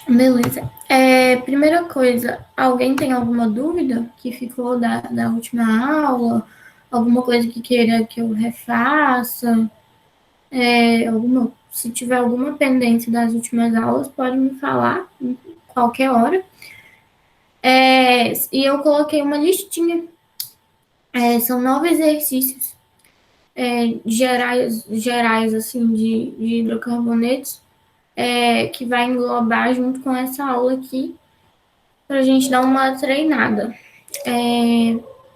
Beleza. Primeira coisa, alguém tem alguma dúvida que ficou da última aula? Alguma coisa que queira que eu refaça? Se tiver alguma pendência das últimas aulas, pode me falar em qualquer hora. E eu coloquei uma listinha. São 9 exercícios gerais assim, de hidrocarbonetos, que vai englobar junto com essa aula aqui, para a gente dar uma treinada.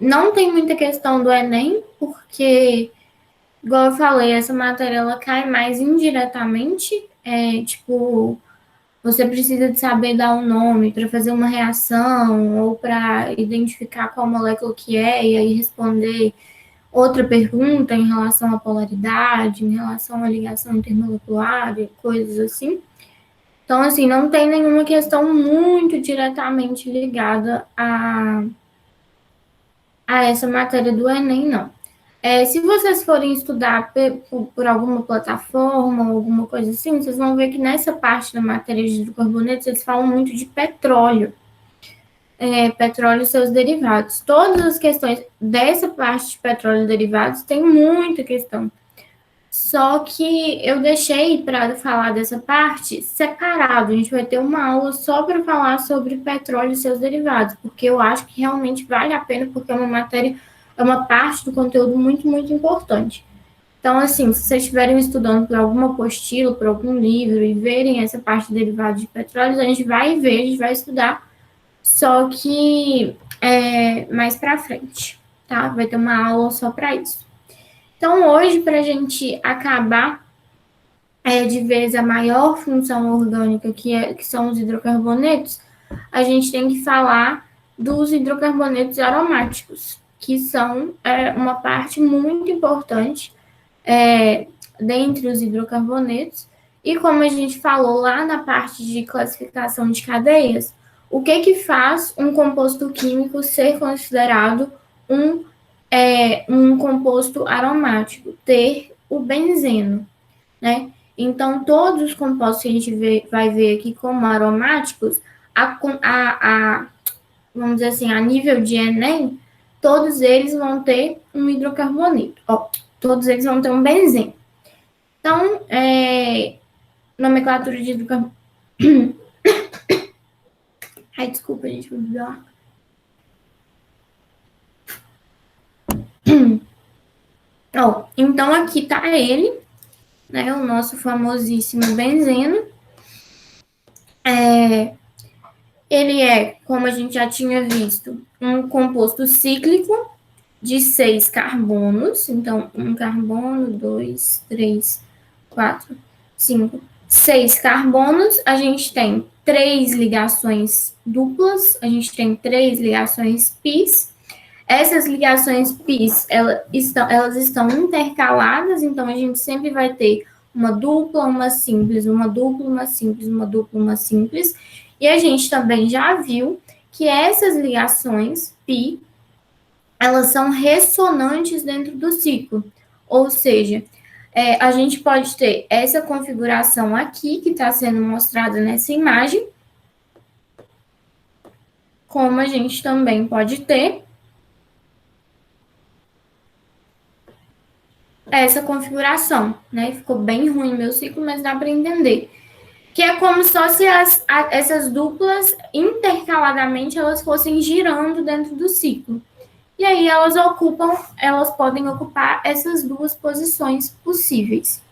Não tem muita questão do Enem, porque, igual eu falei, essa matéria ela cai mais indiretamente. Tipo, você precisa de saber dar um nome para fazer uma reação ou para identificar qual molécula que é e aí responder outra pergunta em relação à polaridade, em relação à ligação intermolecular e coisas assim. Então, assim, não tem nenhuma questão muito diretamente ligada a essa matéria do Enem, não. Se vocês forem estudar por alguma plataforma, alguma coisa assim, vocês vão ver que nessa parte da matéria de hidrocarbonetos, eles falam muito de petróleo. Petróleo e seus derivados. Todas as questões dessa parte de petróleo e derivados tem muita questão. Só que eu deixei para falar dessa parte separado. A gente vai ter uma aula só para falar sobre petróleo e seus derivados, porque eu acho que realmente vale a pena, porque é uma matéria, é uma parte do conteúdo muito, muito importante. Então, assim, se vocês estiverem estudando por alguma apostila, por algum livro e verem essa parte de derivados de petróleo, a gente vai ver, a gente vai estudar, só que mais para frente, tá? Vai ter uma aula só para isso. Então, hoje, para a gente acabar de vez a maior função orgânica, que são os hidrocarbonetos, a gente tem que falar dos hidrocarbonetos aromáticos, que são uma parte muito importante dentre os hidrocarbonetos. E como a gente falou lá na parte de classificação de cadeias, o que faz um composto químico ser considerado um composto aromático? Ter o benzeno, né? Então, todos os compostos que a gente vai ver aqui como aromáticos, vamos dizer assim, a nível de Enem, todos eles vão ter um hidrocarboneto. Todos eles vão ter um benzeno. Então, nomenclatura de hidrocarboneto. Ai, desculpa, gente, vou beber água. Então, aqui tá ele, né, o nosso famosíssimo benzeno. Ele é, como a gente já tinha visto, um composto cíclico de 6 carbonos. Então, 1 carbono, 2, 3, 4, 5, 6 carbonos. A gente tem 3 ligações duplas, a gente tem 3 ligações pis. Essas ligações pis, elas estão intercaladas, então a gente sempre vai ter uma dupla, uma simples, uma dupla, uma simples, uma dupla, uma simples. E a gente também já viu que essas ligações pi, elas são ressonantes dentro do ciclo. Ou seja, a gente pode ter essa configuração aqui, que está sendo mostrada nessa imagem, como a gente também pode ter essa configuração, né? Ficou bem ruim meu ciclo, mas dá para entender. Que é como só se essas duplas, intercaladamente, elas fossem girando dentro do ciclo. E aí elas podem ocupar essas duas posições possíveis.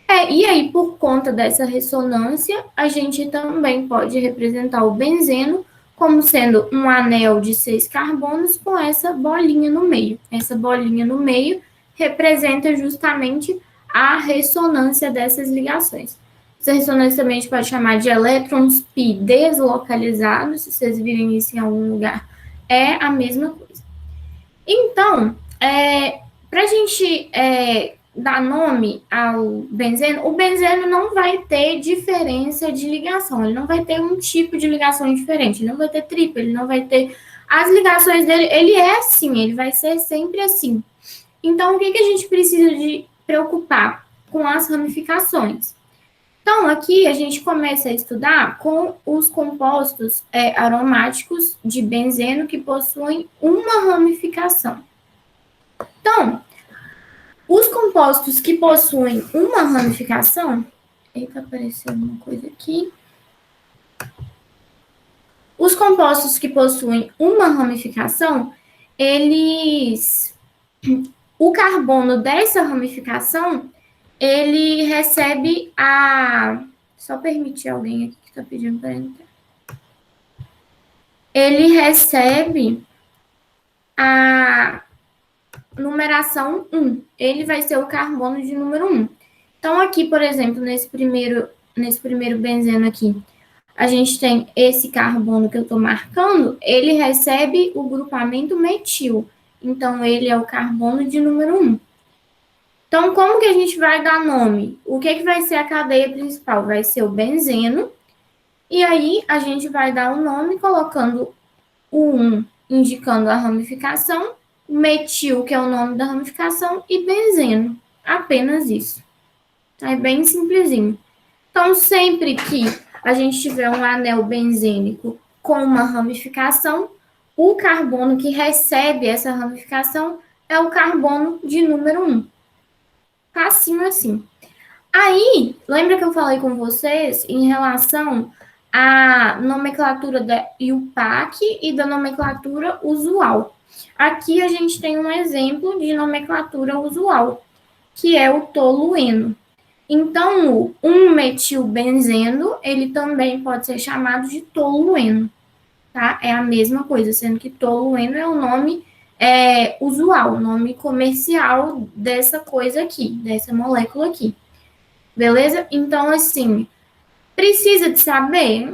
E aí, por conta dessa ressonância, a gente também pode representar o benzeno como sendo um anel de 6 carbonos com essa bolinha no meio. Essa bolinha no meio representa justamente a ressonância dessas ligações. Essa ressonância também a gente pode chamar de elétrons pi deslocalizados, se vocês virem isso em algum lugar, é a mesma coisa. Então, para a gente dar nome ao benzeno, o benzeno não vai ter diferença de ligação, ele não vai ter um tipo de ligação diferente, ele não vai ter triplo, ele não vai ter... As ligações dele, ele é assim, ele vai ser sempre assim. Então, o que a gente precisa de preocupar com as ramificações? Então, aqui a gente começa a estudar com os compostos aromáticos de benzeno que possuem uma ramificação. Então, os compostos que possuem uma ramificação... Eita, apareceu uma coisa aqui. Os compostos que possuem uma ramificação, eles... O carbono dessa ramificação, ele recebe a... Só permitir alguém aqui que está pedindo para entrar. Ele recebe a numeração 1. Ele vai ser o carbono de número 1. Então, aqui, por exemplo, nesse primeiro benzeno aqui, a gente tem esse carbono que eu estou marcando, ele recebe o grupamento metil. Então, ele é o carbono de número 1. Então, como que a gente vai dar nome? O que vai ser a cadeia principal? Vai ser o benzeno. E aí, a gente vai dar o nome colocando o 1 indicando a ramificação, metil, que é o nome da ramificação, e benzeno. Apenas isso. É bem simplesinho. Então, sempre que a gente tiver um anel benzênico com uma ramificação, o carbono que recebe essa ramificação é o carbono de número 1. Facinho assim. Aí, lembra que eu falei com vocês em relação à nomenclatura da IUPAC e da nomenclatura usual? Aqui a gente tem um exemplo de nomenclatura usual, que é o tolueno. Então, o 1-metilbenzeno, ele também pode ser chamado de tolueno, tá? É a mesma coisa, sendo que tolueno é o nome usual, o nome comercial dessa coisa aqui, dessa molécula aqui. Beleza? Então, assim, precisa de saber?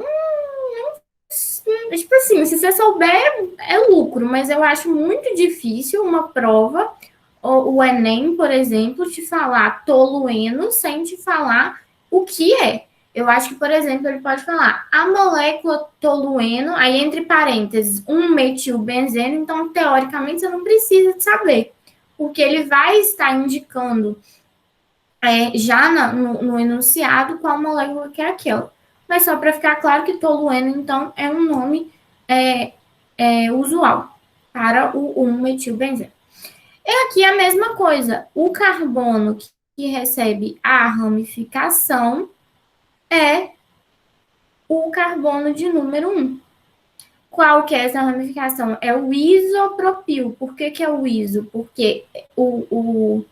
Tipo assim, se você souber, é lucro, mas eu acho muito difícil uma prova, o Enem, por exemplo, te falar tolueno sem te falar o que é. Eu acho que, por exemplo, ele pode falar a molécula tolueno, aí entre parênteses, 1-metilbenzeno, então, teoricamente, você não precisa de saber, porque ele vai estar indicando já no enunciado qual molécula que é aquela. Mas só para ficar claro que tolueno, então, é um nome usual para o 1-metilbenzeno. E aqui a mesma coisa. O carbono que recebe a ramificação é o carbono de número 1. Qual que é essa ramificação? É o isopropil. Por que é o iso? Porque o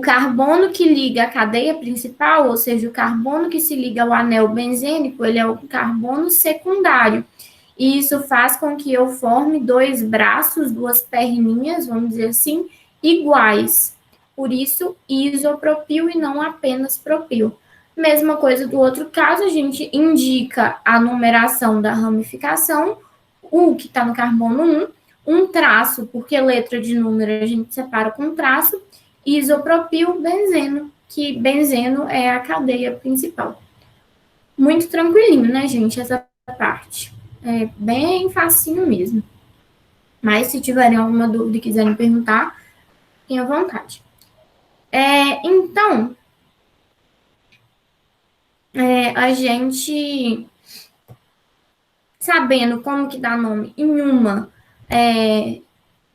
carbono que liga a cadeia principal, ou seja, o carbono que se liga ao anel benzênico, ele é o carbono secundário. E isso faz com que eu forme dois braços, duas perninhas, vamos dizer assim, iguais. Por isso, isopropil e não apenas propil. Mesma coisa do outro caso, a gente indica a numeração da ramificação, o que está no carbono 1, um traço, porque letra de número a gente separa com traço, isopropil, benzeno, que benzeno é a cadeia principal. Muito tranquilinho, né, gente, essa parte. É bem facinho mesmo. Mas se tiverem alguma dúvida e quiserem perguntar, tenham vontade. Então, a gente, sabendo como que dá nome em uma,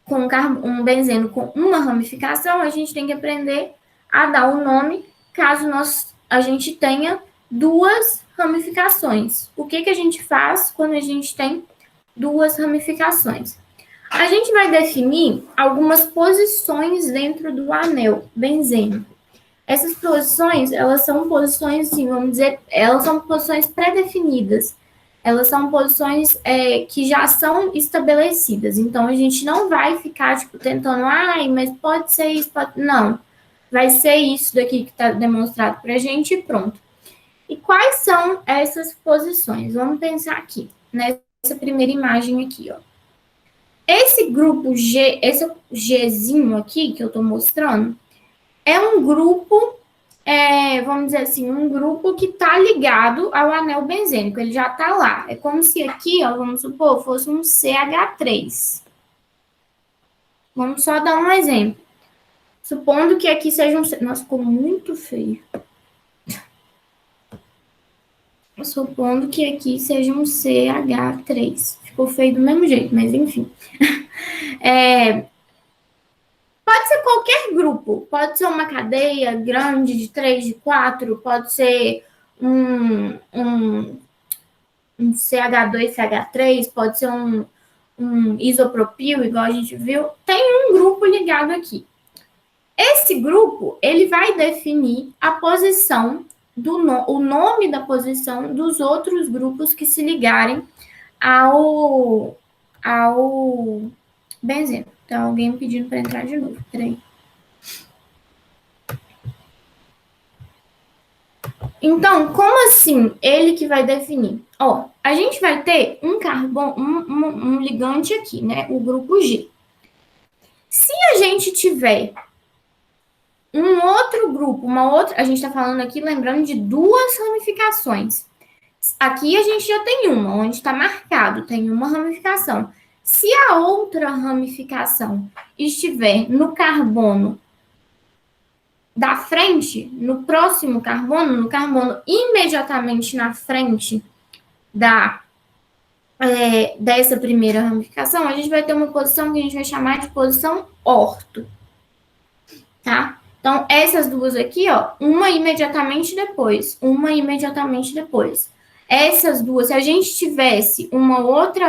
com um benzeno com uma ramificação, a gente tem que aprender a dar o nome caso a gente tenha duas ramificações. O que a gente faz quando a gente tem duas ramificações? A gente vai definir algumas posições dentro do anel benzênico. Essas posições, elas são posições, assim, vamos dizer, elas são posições pré-definidas. Elas são posições que já são estabelecidas. Então, a gente não vai ficar, tipo, tentando, mas pode ser isso, pode... Não. Vai ser isso daqui que está demonstrado para a gente e pronto. E quais são essas posições? Vamos pensar aqui, nessa primeira imagem aqui, ó. Esse grupo G, esse Gzinho aqui que eu estou mostrando, é um grupo, vamos dizer assim, um grupo que está ligado ao anel benzênico, ele já está lá. É como se aqui, ó, vamos supor, fosse um CH3. Vamos só dar um exemplo. Supondo que aqui seja um... Nossa, ficou muito feio. supondo que aqui seja um CH3. Ficou feio do mesmo jeito, mas enfim. Pode ser qualquer grupo. Pode ser uma cadeia grande de 3, de 4. Pode ser um CH2, CH3. Pode ser um isopropil, igual a gente viu. Tem um grupo ligado aqui. Esse grupo, ele vai definir a posição, o nome da posição dos outros grupos que se ligarem ao benzeno. Então, alguém pedindo para entrar de novo. Peraí. Então, como assim ele que vai definir? Ó, a gente vai ter um carbono, um ligante aqui, né? O grupo G. Se a gente tiver um outro grupo, a gente está falando aqui, lembrando de duas ramificações. Aqui a gente já tem uma, onde está marcado, tem uma ramificação. Se a outra ramificação estiver no carbono da frente, no próximo carbono, no carbono imediatamente na frente dessa primeira ramificação, a gente vai ter uma posição que a gente vai chamar de posição orto, tá? Então, essas duas aqui, ó, uma imediatamente depois, uma imediatamente depois. Essas duas, se a gente tivesse um outro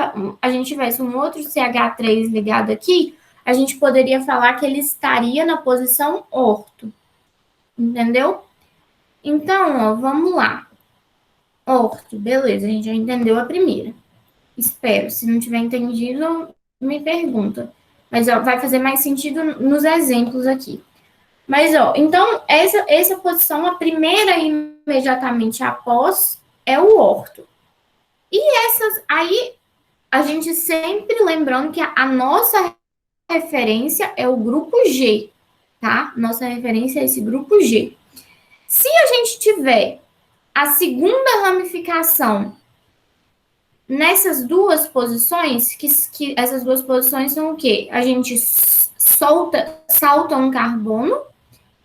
CH3 ligado aqui, a gente poderia falar que ele estaria na posição orto. Entendeu? Então, ó, vamos lá. Orto, beleza, a gente já entendeu a primeira. Espero. Se não tiver entendido, me pergunta. Mas ó, vai fazer mais sentido nos exemplos aqui. Mas, ó, então, essa posição, a primeira imediatamente após, é o orto. E aí, a gente sempre lembrando que a nossa referência é o grupo G, tá? Nossa referência é esse grupo G. Se a gente tiver a segunda ramificação nessas duas posições, que essas duas posições são o quê? A gente salta um carbono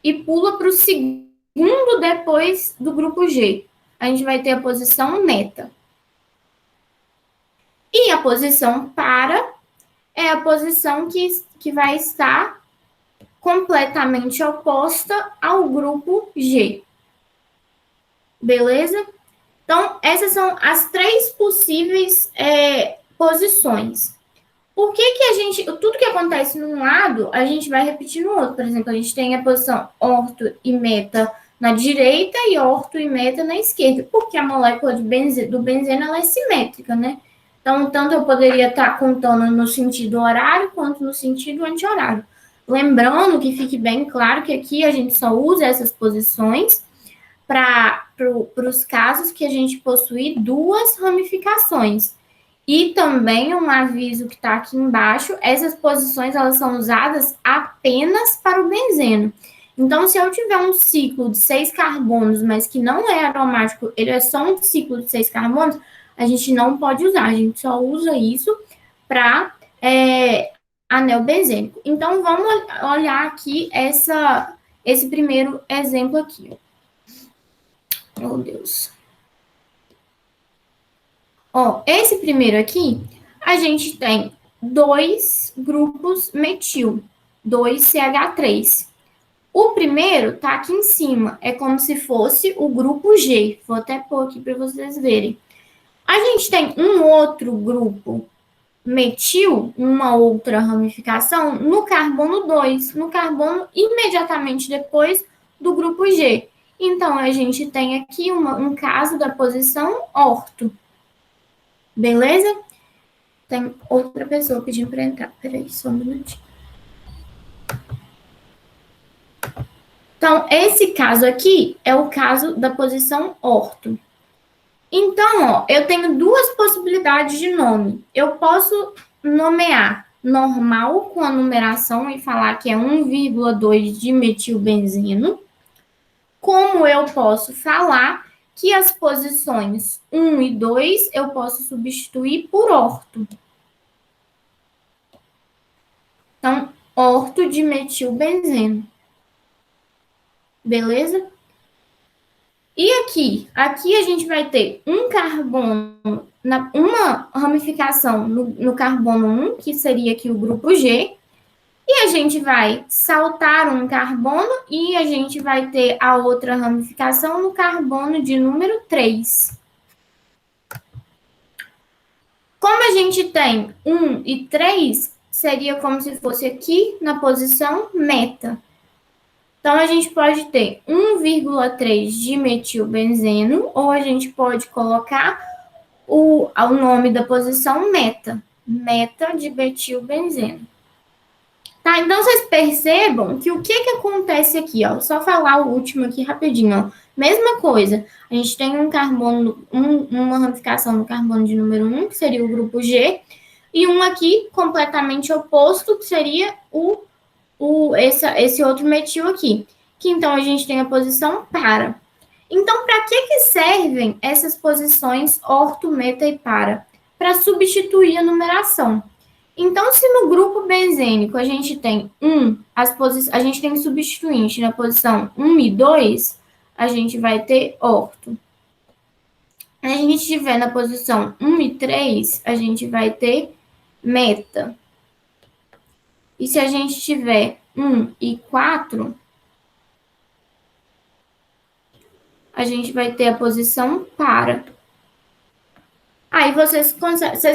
e pula para o segundo depois do grupo G. A gente vai ter a posição meta. E a posição para é a posição que vai estar completamente oposta ao grupo G. Beleza? Então, essas são as três possíveis posições. Por que a gente, tudo que acontece num lado, a gente vai repetir no outro? Por exemplo, a gente tem a posição orto e meta na direita e orto e meta na esquerda, porque a molécula do benzeno ela é simétrica, né? Então, tanto eu poderia estar contando no sentido horário quanto no sentido anti-horário. Lembrando que fique bem claro que aqui a gente só usa essas posições para os casos que a gente possui duas ramificações. E também um aviso que está aqui embaixo, essas posições elas são usadas apenas para o benzeno. Então, se eu tiver um ciclo de 6 carbonos, mas que não é aromático, ele é só um ciclo de 6 carbonos, a gente não pode usar, a gente só usa isso para anel benzênico. Então, vamos olhar aqui esse primeiro exemplo aqui. Oh, Deus. Ó, esse primeiro aqui, a gente tem dois grupos metil, 2CH3. O primeiro tá aqui em cima, é como se fosse o grupo G. Vou até pôr aqui para vocês verem. A gente tem um outro grupo metil, uma outra ramificação, no carbono 2, no carbono imediatamente depois do grupo G. Então, a gente tem aqui um caso da posição orto. Beleza? Tem outra pessoa pedindo para entrar. Peraí, só um minutinho. Então, esse caso aqui é o caso da posição orto. Então, ó, eu tenho duas possibilidades de nome. Eu posso nomear normal com a numeração e falar que é 1,2 de metilbenzeno. Como eu posso falar que as posições 1 e 2 eu posso substituir por orto. Então, orto de metilbenzeno. Beleza? E aqui? Aqui a gente vai ter um carbono, uma ramificação no carbono 1, que seria aqui o grupo G, e a gente vai saltar um carbono e a gente vai ter a outra ramificação no carbono de número 3. Como a gente tem 1 e 3, seria como se fosse aqui na posição meta. Então, a gente pode ter 1,3 de metilbenzeno, ou a gente pode colocar o nome da posição meta, meta de metilbenzeno. Tá, então vocês percebam que o que acontece aqui, ó, só falar o último aqui rapidinho, ó. Mesma coisa, a gente tem um carbono, uma ramificação no carbono de número 1, que seria o grupo G, e um aqui completamente oposto, que seria esse outro metil aqui, que então a gente tem a posição para. Então, para que servem essas posições orto, meta e para? Para substituir a numeração. Então, se no grupo benzênico a gente tem a gente tem substituinte na posição 1 e 2, a gente vai ter orto. Se a gente tiver na posição 1 e 3, a gente vai ter meta. E se a gente tiver 1 e 4, a gente vai ter a posição para. Aí vocês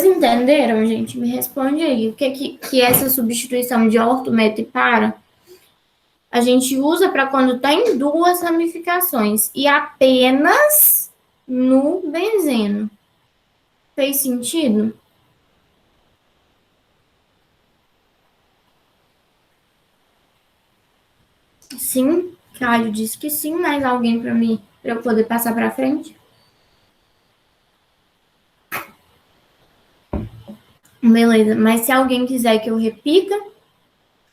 entenderam, gente? Me responde aí. O que essa substituição de orto, meta e para a gente usa para quando tem duas ramificações e apenas no benzeno. Fez sentido? Sim, Caio disse que sim, mas alguém para eu poder passar para frente? Beleza, mas se alguém quiser que eu repita,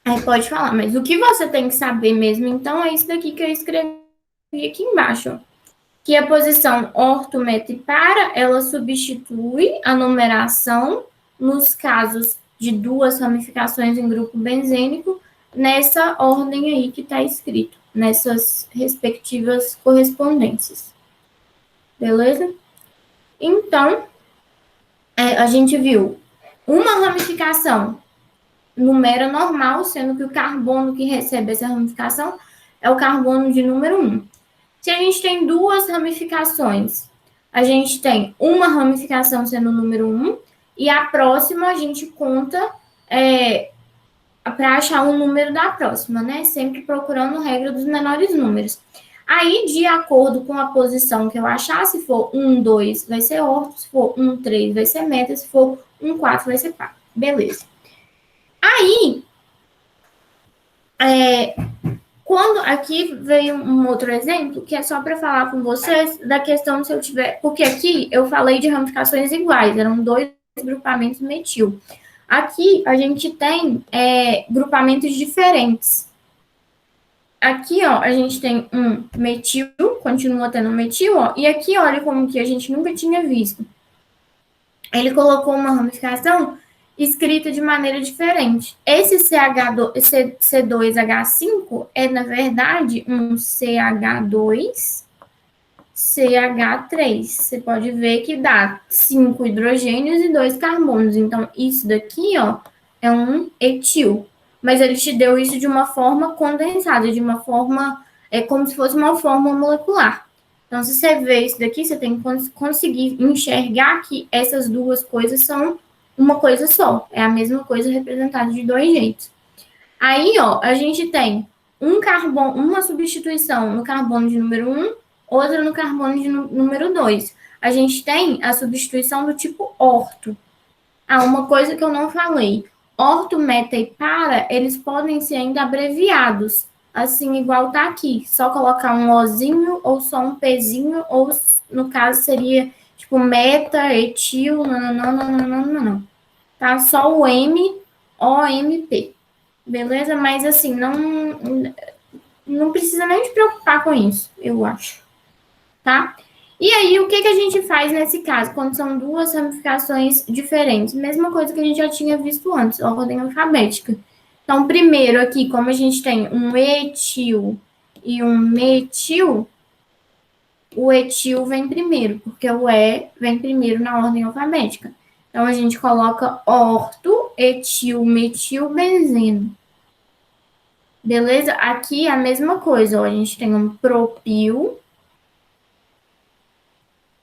aí pode falar. Mas o que você tem que saber mesmo, então, é isso daqui que eu escrevi aqui embaixo, ó. Que a posição orto, meta e para, ela substitui a numeração nos casos de duas ramificações em grupo benzênico, nessa ordem aí que está escrito, nessas respectivas correspondências. Beleza? Então, a gente viu uma ramificação numera normal, sendo que o carbono que recebe essa ramificação é o carbono de número 1. Se a gente tem duas ramificações, a gente tem uma ramificação sendo o número 1, e a próxima a gente conta para achar o número da próxima, né? Sempre procurando regra dos menores números. Aí, de acordo com a posição que eu achar, se for 1, 2, vai ser orto, se for 1, 3, vai ser meta, se for 1, 4, vai ser par. Beleza. Aí, quando aqui veio um outro exemplo, que é só para falar com vocês da questão se eu tiver... Porque aqui eu falei de ramificações iguais, eram dois grupamentos metil. Aqui a gente tem grupamentos diferentes. Aqui, ó, a gente tem um metil, continua tendo metil, ó, e aqui, olha como que a gente nunca tinha visto. Ele colocou uma ramificação escrita de maneira diferente. Esse C2H5 é, na verdade, um CH2, CH3. Você pode ver que dá 5 hidrogênios e 2 carbonos. Então, isso daqui, ó, é um etil. Mas ele te deu isso de uma forma condensada, de uma forma, como se fosse uma fórmula molecular. Então, se você vê isso daqui, você tem que conseguir enxergar que essas duas coisas são uma coisa só. É a mesma coisa representada de dois jeitos. Aí, ó, a gente tem uma substituição no carbono de número 1, outra no carbono de número 2. A gente tem a substituição do tipo orto. Uma coisa que eu não falei. Orto, meta e para, eles podem ser ainda abreviados. Assim, igual tá aqui. Só colocar um Ozinho ou só um Pzinho, ou no caso seria tipo meta, etil, não. Tá? Só o M, O, M, P. Beleza? Mas assim, não precisa nem te preocupar com isso, eu acho. Tá? E aí, o que a gente faz nesse caso, quando são duas ramificações diferentes? Mesma coisa que a gente já tinha visto antes, ordem alfabética. Então, primeiro aqui, como a gente tem um etil e um metil, o etil vem primeiro, porque o E vem primeiro na ordem alfabética. Então, a gente coloca orto, etil, metil, benzeno. Beleza? Aqui é a mesma coisa, ó. A gente tem um propil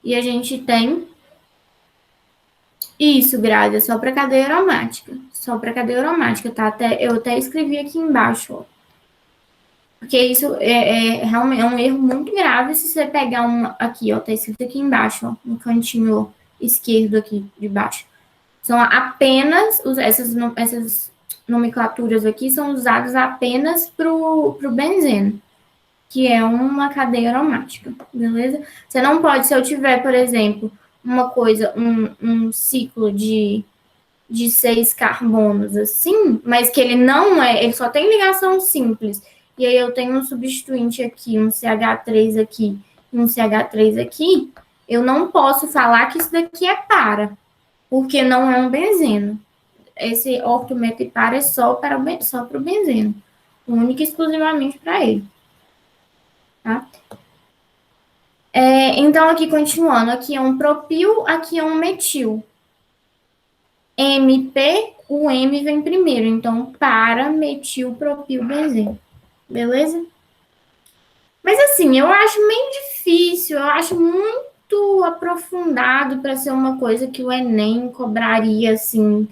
e a gente tem isso, grade, é só para cadeia aromática. Só para cadeia aromática, tá? Eu até escrevi aqui embaixo, ó. Porque isso realmente um erro muito grave se você pegar uma. Aqui, ó, tá escrito aqui embaixo, ó, no cantinho esquerdo aqui de baixo. São apenas. Essas nomenclaturas aqui são usadas apenas pro benzeno, que é uma cadeia aromática, beleza? Você não pode, se eu tiver, por exemplo, uma coisa, um ciclo de 6 carbonos assim, mas que ele não é, ele só tem ligação simples. E aí eu tenho um substituinte aqui, um CH3 aqui e um CH3 aqui, eu não posso falar que isso daqui é para, porque não é um benzeno. Esse ortometipara é só para o benzeno, única e exclusivamente para ele. Tá? Então, aqui continuando, aqui é um propil, aqui é um metil. MP, o M vem primeiro, então para metilpropilbenzeno, beleza? Mas assim, eu acho meio difícil, eu acho muito aprofundado para ser uma coisa que o Enem cobraria assim,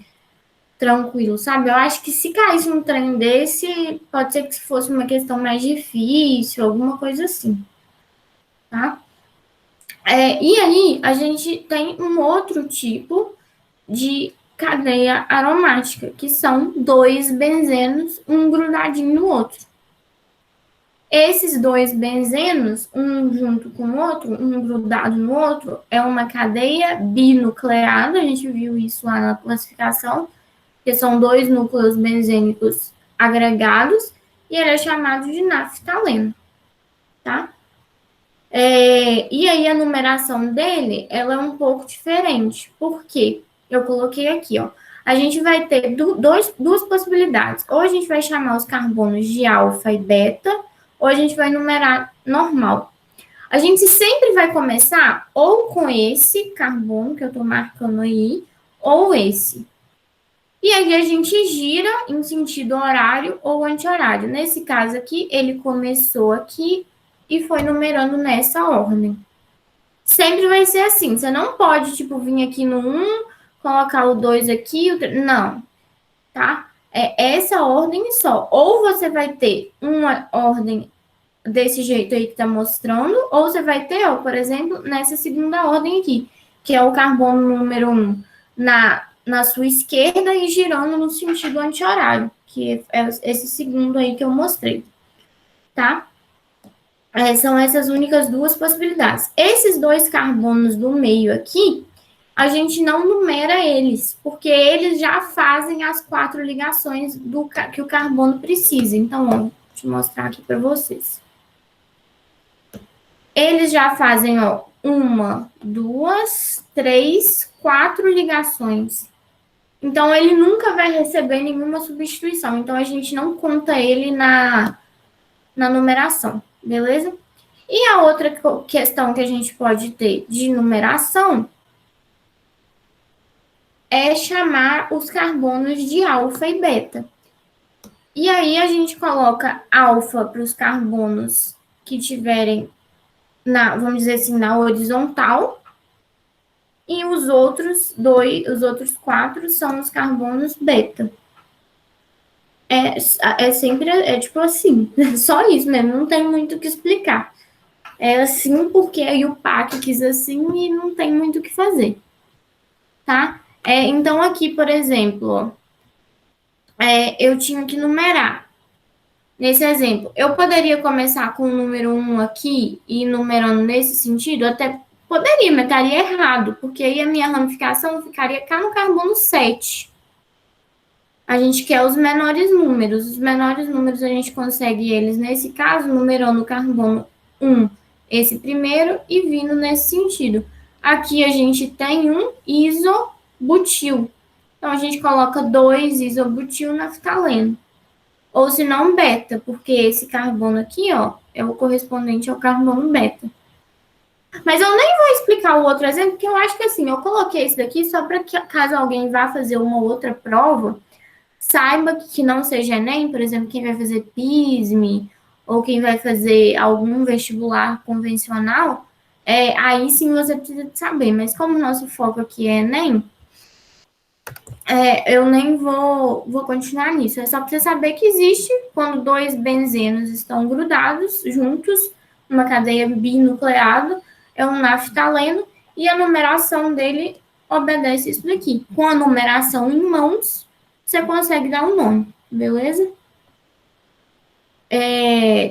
tranquilo, sabe? Eu acho que se caísse um trem desse, pode ser que fosse uma questão mais difícil, alguma coisa assim, tá? E aí, a gente tem um outro tipo de cadeia aromática, que são dois benzenos, um grudadinho no outro. Esses dois benzenos, um junto com o outro, um grudado no outro, é uma cadeia binucleada, a gente viu isso lá na classificação, que são dois núcleos benzênicos agregados, e ele é chamado de naftaleno, tá? E aí a numeração dele, ela é um pouco diferente. Por quê? Eu coloquei aqui, ó. A gente vai ter duas possibilidades. Ou a gente vai chamar os carbonos de alfa e beta, ou a gente vai numerar normal. A gente sempre vai começar ou com esse carbono que eu estou marcando aí, ou esse. E aí a gente gira em sentido horário ou anti-horário. Nesse caso aqui, ele começou aqui e foi numerando nessa ordem. Sempre vai ser assim. Você não pode, tipo, vir aqui no 1, colocar o 2 aqui, o 3. Não, tá? É essa ordem só. Ou você vai ter uma ordem desse jeito aí que tá mostrando, ou você vai ter, ó, por exemplo, nessa segunda ordem aqui, que é o carbono número 1 na sua esquerda e girando no sentido anti-horário, que é esse segundo aí que eu mostrei, tá? São essas únicas duas possibilidades. Esses dois carbonos do meio aqui, a gente não numera eles, porque eles já fazem as 4 ligações que o carbono precisa. Então, ó, deixa eu mostrar aqui para vocês. Eles já fazem, ó, 1, 2, 3, 4 ligações. Então, ele nunca vai receber nenhuma substituição. Então, a gente não conta ele na numeração, beleza? E a outra questão que a gente pode ter de numeração é chamar os carbonos de alfa e beta. E aí a gente coloca alfa para os carbonos que tiverem vamos dizer assim, na horizontal, e os outros 4 são os carbonos beta. Sempre tipo assim, só isso mesmo, não tem muito o que explicar. É assim porque aí o PAC quis assim e não tem muito o que fazer, tá? Então aqui, por exemplo, eu tinha que numerar. Nesse exemplo, eu poderia começar com o número 1 aqui e numerando nesse sentido? Até poderia, mas estaria errado, porque aí a minha ramificação ficaria cá no carbono 7. A gente quer os menores números. Os menores números a gente consegue eles, nesse caso, numerando o carbono 1, esse primeiro, e vindo nesse sentido. Aqui a gente tem um isobutil. Então, a gente coloca 2 isobutil naftaleno. Ou se não, beta, porque esse carbono aqui, ó, é o correspondente ao carbono beta. Mas eu nem vou explicar o outro exemplo, porque eu acho que assim, eu coloquei esse daqui só para que caso alguém vá fazer uma outra prova, saiba que não seja Enem, por exemplo, quem vai fazer PISME ou quem vai fazer algum vestibular convencional, aí sim você precisa de saber. Mas como o nosso foco aqui é Enem, eu nem vou continuar nisso. É só para você saber que existe quando dois benzenos estão grudados juntos, uma cadeia binucleada, é um naftaleno, e a numeração dele obedece isso daqui. Com a numeração em mãos, você consegue dar um nome, beleza?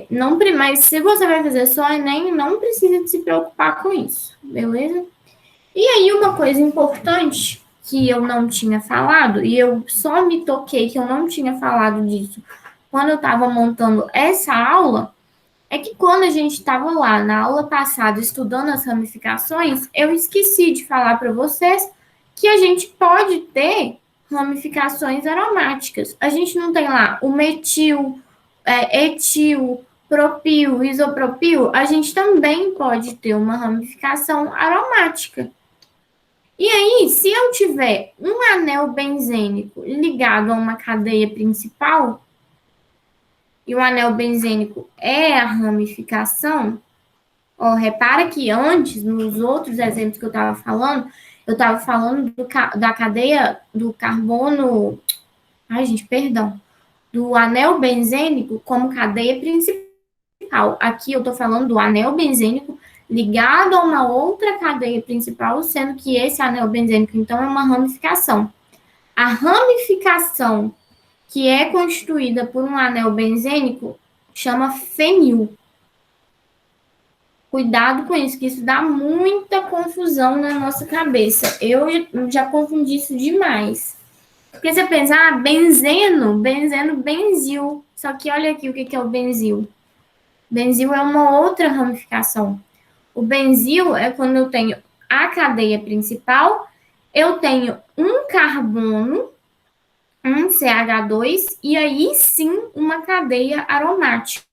Não, mas se você vai fazer só Enem, não precisa de se preocupar com isso, beleza? E aí, uma coisa importante que eu não tinha falado, e eu só me toquei que eu não tinha falado disso quando eu estava montando essa aula, é que quando a gente estava lá na aula passada estudando as ramificações, eu esqueci de falar para vocês que a gente pode ter ramificações aromáticas. A gente não tem lá o metil, etil, propil, isopropil, a gente também pode ter uma ramificação aromática. E aí, se eu tiver um anel benzênico ligado a uma cadeia principal, e o anel benzênico é a ramificação, ó, repara que antes, nos outros exemplos que eu estava falando da cadeia do carbono, ai gente, perdão, do anel benzênico como cadeia principal. Aqui eu estou falando do anel benzênico ligado a uma outra cadeia principal, sendo que esse anel benzênico, então, é uma ramificação. A ramificação que é constituída por um anel benzênico chama fenil. Cuidado com isso, que isso dá muita confusão na nossa cabeça. Eu já confundi isso demais. Porque você pensa, benzeno, benzil. Só que olha aqui o que é o benzil. Benzil é uma outra ramificação. O benzil é quando eu tenho a cadeia principal, eu tenho um carbono, um CH2, e aí sim uma cadeia aromática.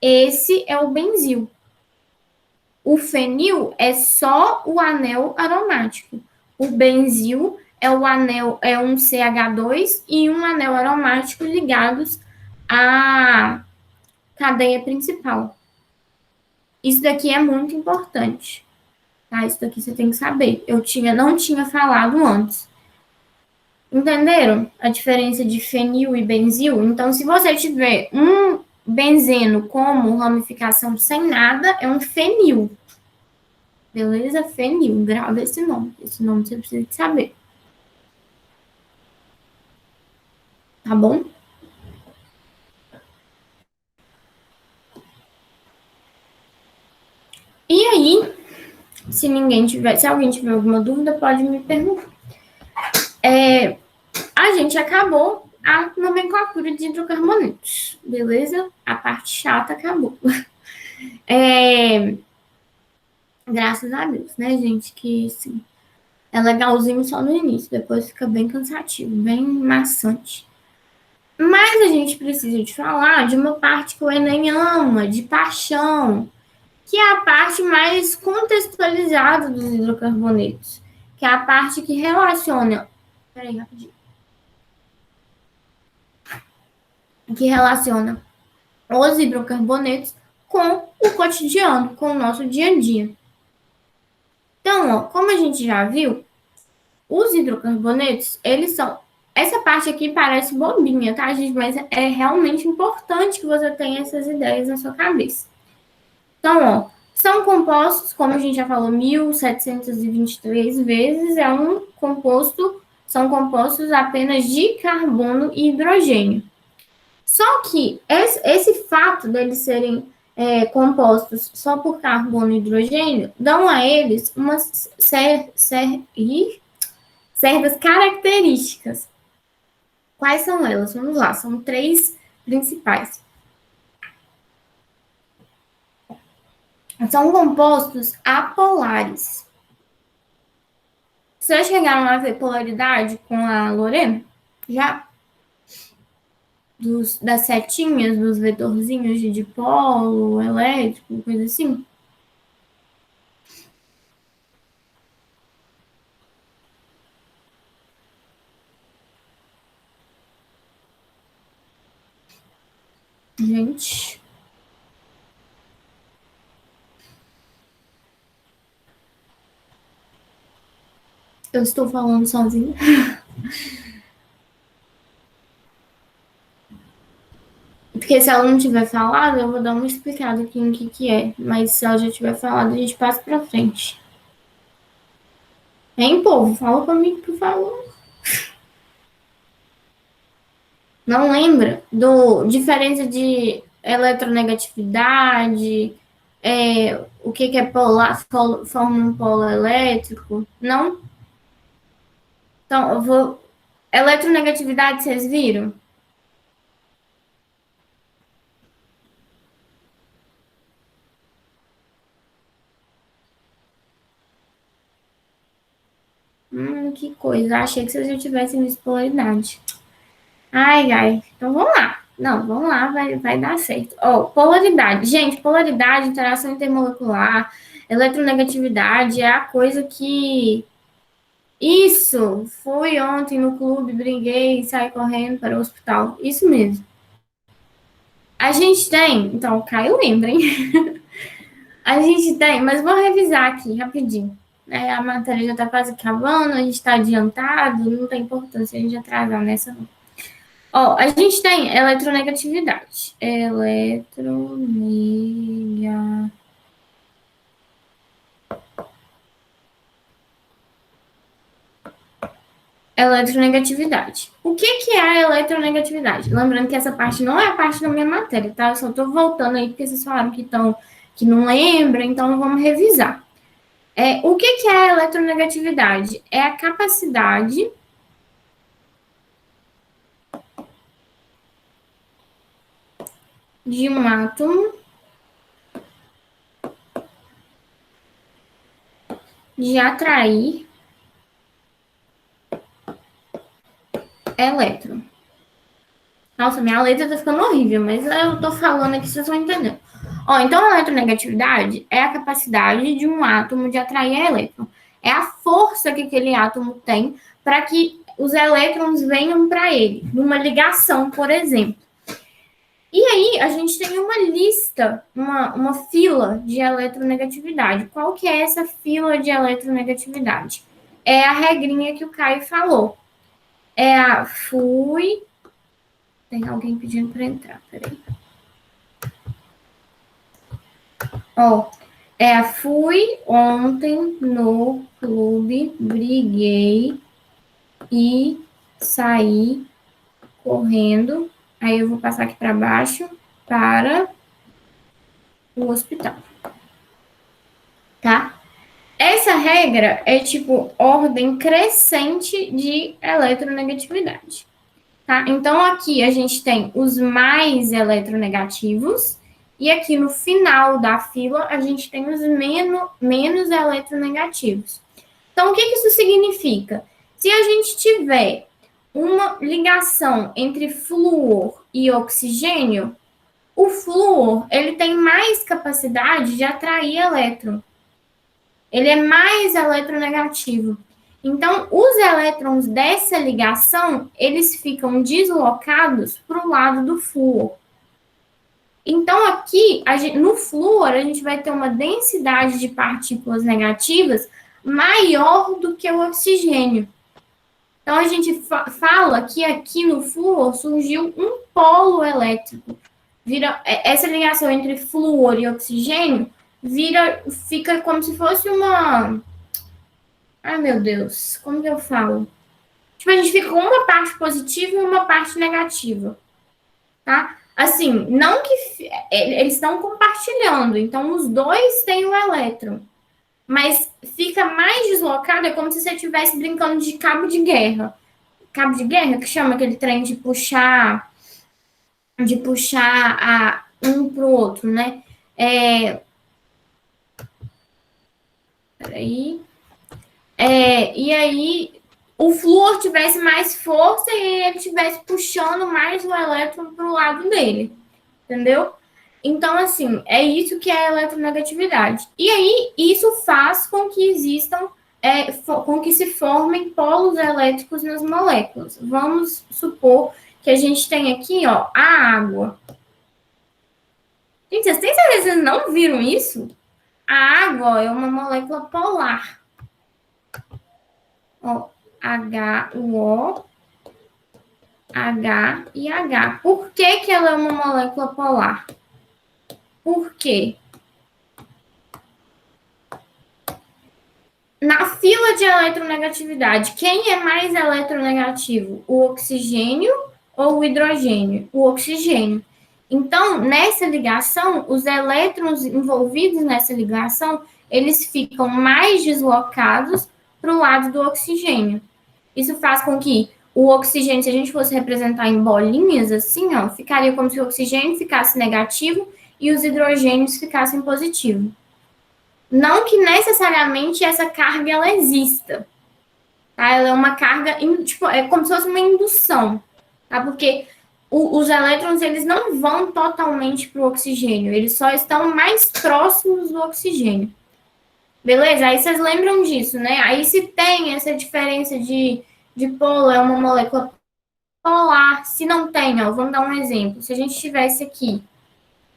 Esse é o benzil. O fenil é só o anel aromático. O benzil é o anel, é um CH2 e um anel aromático ligados à cadeia principal. Isso daqui é muito importante, tá? Isso daqui você tem que saber. Não tinha falado antes. Entenderam a diferença de fenil e benzil? Então, se você tiver um benzeno como ramificação sem nada, é um fenil. Beleza? Fenil. Grava esse nome. Esse nome você precisa de saber. Tá bom? E aí, se alguém tiver alguma dúvida, pode me perguntar. A gente acabou a nomenclatura de hidrocarbonetos, beleza? A parte chata acabou. Graças a Deus, né, gente? Que sim, é legalzinho só no início, depois fica bem cansativo, bem maçante. Mas a gente precisa de falar de uma parte que o Enem ama, de paixão, que é a parte mais contextualizada dos hidrocarbonetos, que é a parte que relaciona. Peraí, rapidinho. Que relaciona os hidrocarbonetos com o cotidiano, com o nosso dia a dia. Então, ó, como a gente já viu, os hidrocarbonetos, eles são. Essa parte aqui parece bobinha, tá, gente? Mas é realmente importante que você tenha essas ideias na sua cabeça. Então, ó, são compostos, como a gente já falou, 1723 vezes, são compostos apenas de carbono e hidrogênio. Só que esse fato deles serem compostos só por carbono e hidrogênio dão a eles umas certas características. Quais são elas? Vamos lá, são três principais. São compostos apolares. Vocês chegaram a ver polaridade com a Lorena? Já? Das setinhas, dos vetorzinhos de dipolo, elétrico, coisa assim? Gente, eu estou falando sozinha. Porque se ela não tiver falado, eu vou dar uma explicada aqui em que é. Mas se ela já tiver falado, a gente passa pra frente. Hein, povo? Fala comigo, por favor. Não lembra do diferença de eletronegatividade, o que é polar, forma um polo elétrico? Não? Então, eu vou. Eletronegatividade, vocês viram? Que coisa. Achei que vocês já tivessem visto polaridade. Ai, ai. Então vamos lá. Não, vamos lá, vai dar certo. Ó, polaridade. Gente, polaridade, interação intermolecular, eletronegatividade é a coisa que. Isso! Fui ontem no clube, briguei, saí correndo para o hospital. Isso mesmo. A gente tem. Então, o Caio lembra, hein? A gente tem, mas vou revisar aqui rapidinho. A matéria já está quase acabando, a gente está adiantado, não tem importância a gente atrasar nessa. Ó, a gente tem eletronegatividade. Eletronegatividade. O que é a eletronegatividade? Lembrando que essa parte não é a parte da minha matéria, tá? Eu só estou voltando aí porque vocês falaram que não lembra, então vamos revisar. O que é a eletronegatividade? É a capacidade de um átomo de atrair elétron. Nossa, minha letra tá ficando horrível, mas eu tô falando aqui, vocês vão entender. Ó, então a eletronegatividade é a capacidade de um átomo de atrair elétron. É a força que aquele átomo tem para que os elétrons venham para ele, numa ligação, por exemplo. E aí, a gente tem uma lista, uma fila de eletronegatividade. Qual que é essa fila de eletronegatividade? É a regrinha que o Caio falou. É a fui. Tem alguém pedindo para entrar, peraí. Ó, fui ontem no clube, briguei e saí correndo. Aí eu vou passar aqui para baixo para o hospital. Tá? Essa regra é tipo ordem crescente de eletronegatividade. Tá? Então aqui a gente tem os mais eletronegativos e aqui no final da fila a gente tem os menos eletronegativos. Então o que isso significa? Se a gente tiver uma ligação entre flúor e oxigênio, o flúor ele tem mais capacidade de atrair elétron. Ele é mais eletronegativo. Então, os elétrons dessa ligação, eles ficam deslocados para o lado do flúor. Então, aqui, no flúor, a gente vai ter uma densidade de partículas negativas maior do que o oxigênio. Então, a gente fala que aqui no flúor surgiu um polo elétrico. Essa ligação entre flúor e oxigênio fica como se fosse uma... Ai, meu Deus, como que eu falo? Tipo, a gente fica com uma parte positiva e uma parte negativa, tá? Assim, não que eles estão compartilhando, então os dois têm um elétron, mas fica mais deslocado, é como se você estivesse brincando de cabo de guerra. Cabo de guerra, que chama aquele trem de puxar um pro outro, né? Peraí. E aí o flúor tivesse mais força e ele estivesse puxando mais o elétron para o lado dele, entendeu? Então, assim, é isso que é a eletronegatividade. E aí, isso faz com que existam, com que se formem polos elétricos nas moléculas. Vamos supor que a gente tem aqui, ó, a água. não viram isso? A água é uma molécula polar. Ó, H, O, H e H. Por que que ela é uma molécula polar? Por quê? Na fila de eletronegatividade, quem é mais eletronegativo? O oxigênio ou o hidrogênio? O oxigênio. Então, nessa ligação, os elétrons envolvidos nessa ligação, eles ficam mais deslocados para o lado do oxigênio. Isso faz com que o oxigênio, se a gente fosse representar em bolinhas assim, ó, ficaria como se o oxigênio ficasse negativo e os hidrogênios ficassem positivos. Não que necessariamente essa carga ela exista, tá? Ela é uma carga, tipo, é como se fosse uma indução, tá? Porque os elétrons, eles não vão totalmente para o oxigênio, eles só estão mais próximos do oxigênio. Beleza? Aí vocês lembram disso, né? Aí se tem essa diferença de polo, é uma molécula polar. Se não tem, ó, vamos dar um exemplo. Se a gente tivesse aqui,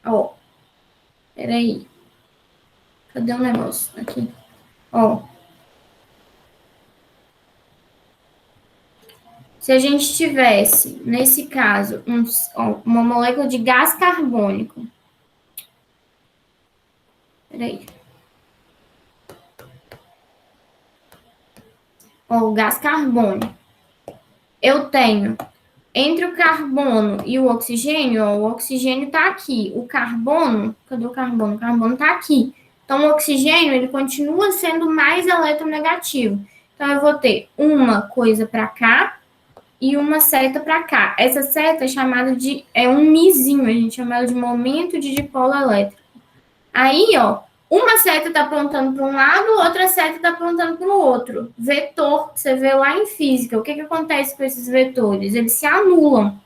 ó, peraí. Cadê o negócio? Aqui. Ó. Se a gente tivesse, nesse caso, uma molécula de gás carbônico. Peraí. Ó, o gás carbônico. Eu tenho entre o carbono e o oxigênio, ó, o oxigênio está aqui. O carbono, cadê o carbono? O carbono está aqui. Então, o oxigênio, ele continua sendo mais eletronegativo. Então, eu vou ter uma coisa para cá e uma seta para cá. Essa seta é chamada de, um mizinho, a gente chama ela de momento de dipolo elétrico. Aí, ó, uma seta está apontando para um lado, outra seta está apontando para o outro. Vetor, você vê lá em física, o que acontece com esses vetores? Eles se anulam.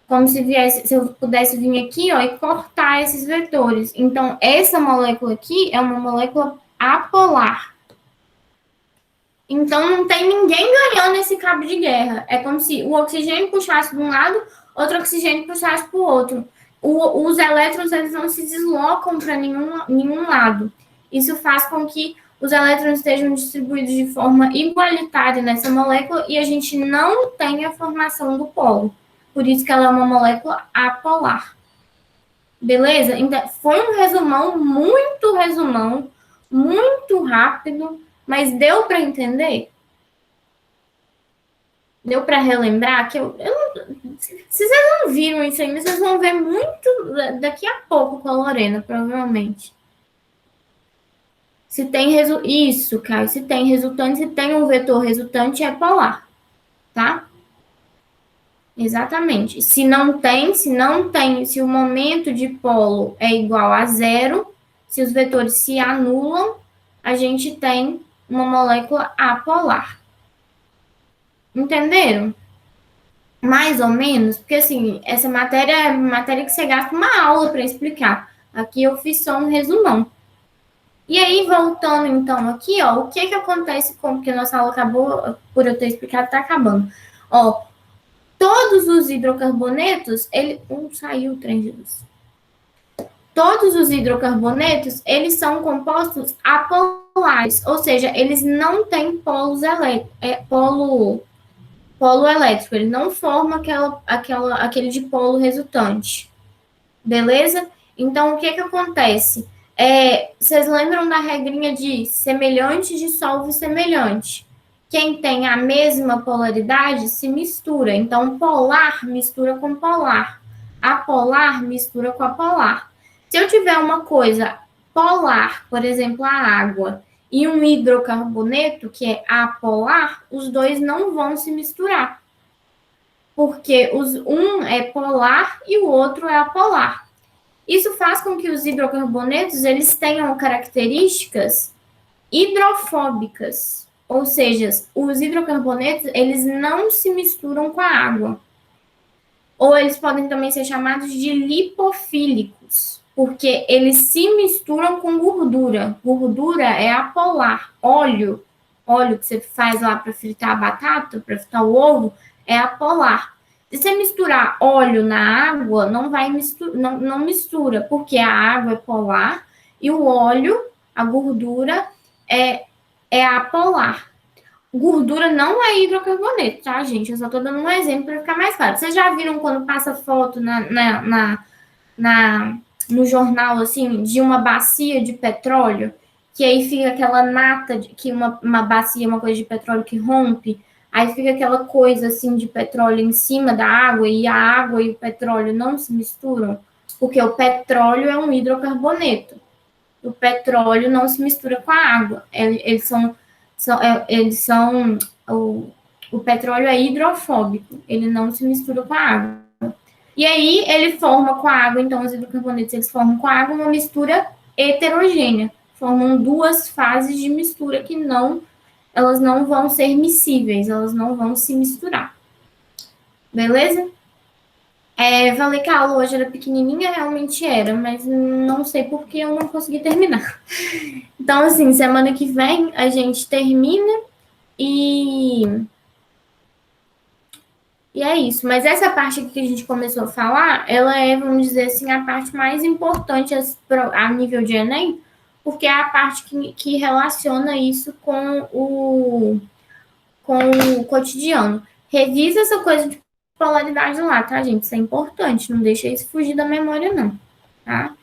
Como se eu pudesse vir aqui, ó, e cortar esses vetores. Então, essa molécula aqui é uma molécula apolar. Então, não tem ninguém ganhando esse cabo de guerra. É como se o oxigênio puxasse de um lado, outro oxigênio puxasse para o outro. Os elétrons, eles não se deslocam para nenhum lado. Isso faz com que os elétrons estejam distribuídos de forma igualitária nessa molécula e a gente não tenha a formação do polo. Por isso que ela é uma molécula apolar. Beleza? Então, foi um resumão, muito rápido, mas deu para entender? Deu para relembrar que se vocês não viram isso ainda, vocês vão ver muito daqui a pouco com a Lorena, provavelmente. Se tem isso, Caio, se tem resultante, se tem um vetor resultante, é polar, tá? Exatamente. Se o momento de polo é igual a zero, se os vetores se anulam, a gente tem uma molécula apolar. Entenderam? Mais ou menos, porque assim, essa matéria é matéria que você gasta uma aula para explicar. Aqui eu fiz só um resumão. E aí, voltando então aqui, ó, o que acontece porque a nossa aula acabou, por eu ter explicado, tá acabando. Ó, todos os hidrocarbonetos, saiu o trem de luz. Todos os hidrocarbonetos, eles são compostos apolares, ou seja, eles não têm polo elétrico, ele não forma aquele dipolo resultante. Beleza? Então, o que acontece? Vocês lembram da regrinha de semelhante dissolve semelhante? Quem tem a mesma polaridade se mistura. Então, polar mistura com polar. Apolar mistura com apolar. Se eu tiver uma coisa polar, por exemplo, a água, e um hidrocarboneto, que é apolar, os dois não vão se misturar. Porque um é polar e o outro é apolar. Isso faz com que os hidrocarbonetos eles tenham características hidrofóbicas. Ou seja, os hidrocarbonetos eles não se misturam com a água. Ou eles podem também ser chamados de lipofílicos, porque eles se misturam com gordura. Gordura é apolar. Óleo que você faz lá para fritar a batata, para fritar o ovo, é apolar. Se você misturar óleo na água, não vai não mistura, porque a água é polar e o óleo, a gordura, é, é apolar. Gordura não é hidrocarboneto, tá, gente? Eu só tô dando um exemplo para ficar mais claro. Vocês já viram quando passa foto na, no jornal, assim, de uma bacia de petróleo, que aí fica aquela nata, que uma bacia, uma coisa de petróleo que rompe, aí fica aquela coisa, assim, de petróleo em cima da água, e a água e o petróleo não se misturam, porque o petróleo é um hidrocarboneto. O petróleo não se mistura com a água. Eles são o petróleo é hidrofóbico, ele não se mistura com a água. E aí ele forma com a água, então os hidrocarbonetos eles formam com a água uma mistura heterogênea, formam duas fases de mistura que elas não vão ser miscíveis, elas não vão se misturar. Beleza? Falei que a aula hoje era pequenininha, realmente era, mas não sei por que eu não consegui terminar. Então, assim, semana que vem a gente termina e E é isso. Mas essa parte que a gente começou a falar, ela é, vamos dizer assim, a parte mais importante a nível de Enem, porque é a parte que relaciona isso com o cotidiano. Revisa essa coisa de polaridade lá, tá, gente? Isso é importante. Não deixa isso fugir da memória, não. Tá?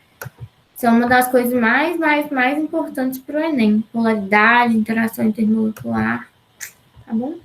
Isso é uma das coisas mais importantes para o Enem. Polaridade, interação intermolecular. Tá bom?